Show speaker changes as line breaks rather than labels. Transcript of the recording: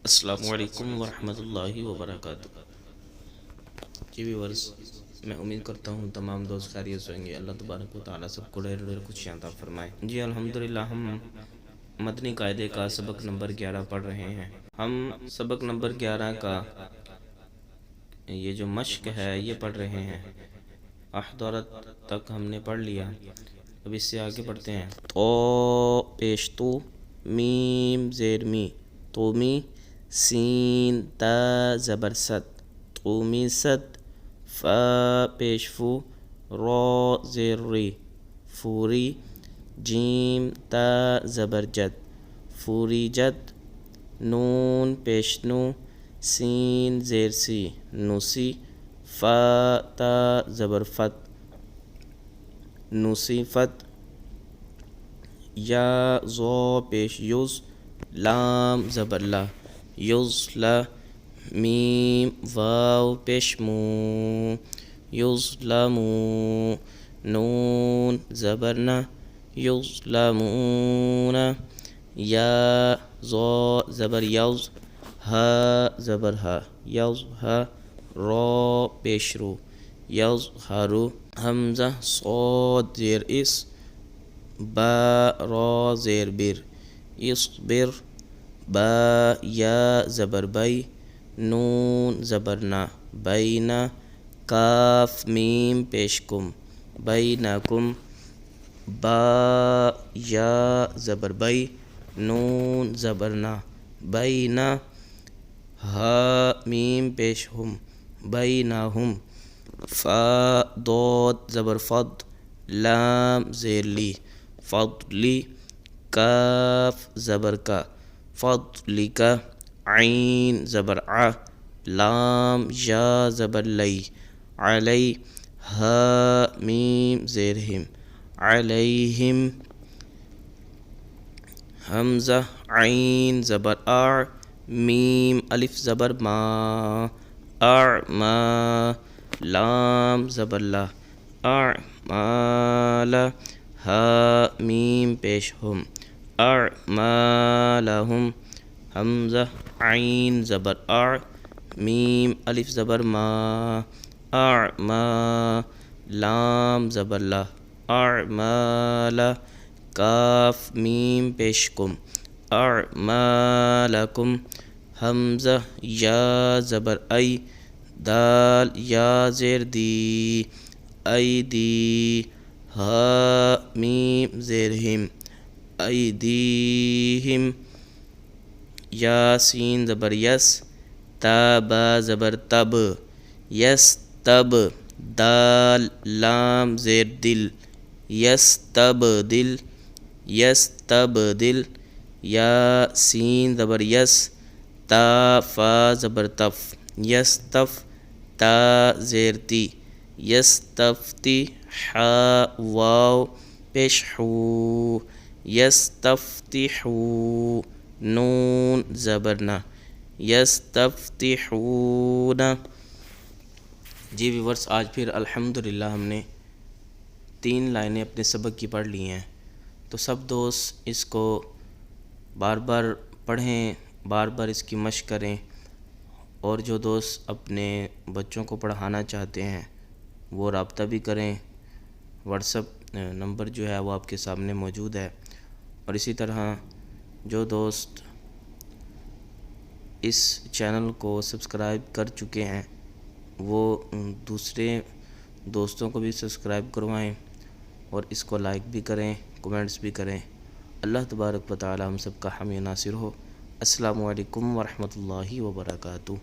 السلام علیکم ورحمۃ اللہ وبرکاتہ۔ جی ویورز، میں امید کرتا ہوں تمام دوست خیریت سے ہوں گے۔ اللہ تبارک و تعالیٰ سب کو ڈھیر ڈھیر خوشیاں عطا فرمائے۔ جی الحمدللہ، ہم مدنی قاعدے کا سبق نمبر 11 پڑھ رہے ہیں۔ ہم سبق نمبر 11 کا یہ جو مشق ہے یہ پڑھ رہے ہیں۔ احضرت تک ہم نے پڑھ لیا، اب اس سے آگے پڑھتے ہیں۔ تو پیش تو، میم زیر می، تو می، سین تا زبر ست، قومی ست، فا پیش فو، را زیر ری، فوری، جیم تا زبر جد، فوری جد، نون پیش نو، سین زیر سی، نوسی، فا تا زبر فت، نوسی فت، یا زو پیش یوز، لام زبر لا، یظلا، میم واو پیش مو، یظلمو، نون زبر نا، یظلمون، یا زو زبر یوز، ہا زبر ہا، یظہا، را پیش رو، یظہرو، حمزہ صاد زیر اس، با را زیر بر، اصبر، با یا زبر بی، نون زبر نا، بینا، کاف میم پیش کم، بینکم، با یا زبر بی، نون زبر نا، بینا، ہا میم پیش ہم، بینہم، فا داد زبر فد، لام زیر لی، فضلی، کاف زبر کا، فضلک، عین زبر ع، لام یا زبر لی، علی، ہا میم زیر ہم، علیہم، حمزہ عین زبر اع، میم الف زبر ما، اعما، لام زبر لا، اعمال، ہا میم پیش ہم، اعمالہم، حمزہ عین زبر اع، میم الف زبر ما، اعما، لام زبر لا، اعمال، کاف میم پیش کم، اعمالکم، حمزہ یا زبر ای، دال یا زیر دی، ایدی، ہا میم زیر ہم، ایدیہم، یا سین زبر یس، تا با زبر تب، یس تب، دال لام زیر دل، یس تب دل، یس تب دل، یا سین زبر یس، تا فا زبر تف، یس تف، تا زیر تی، یس تفتی، حا واو پیش حو، یس تفتحو، نون زبر نا، یستفتحون۔ جی ویورس، آج پھر الحمدللہ ہم نے 3 لائنیں اپنے سبق کی پڑھ لی ہیں، تو سب دوست اس کو بار بار پڑھیں، بار بار اس کی مشق کریں، اور جو دوست اپنے بچوں کو پڑھانا چاہتے ہیں وہ رابطہ بھی کریں۔ واٹس ایپ نمبر جو ہے وہ آپ کے سامنے موجود ہے، اور اسی طرح جو دوست اس چینل کو سبسکرائب کر چکے ہیں وہ دوسرے دوستوں کو بھی سبسکرائب کروائیں، اور اس کو لائک بھی کریں، کومنٹس بھی کریں۔ اللہ تبارک و تعالی ہم سب کا حامی ناصر ہو۔ السلام علیکم ورحمۃ اللہ وبرکاتہ۔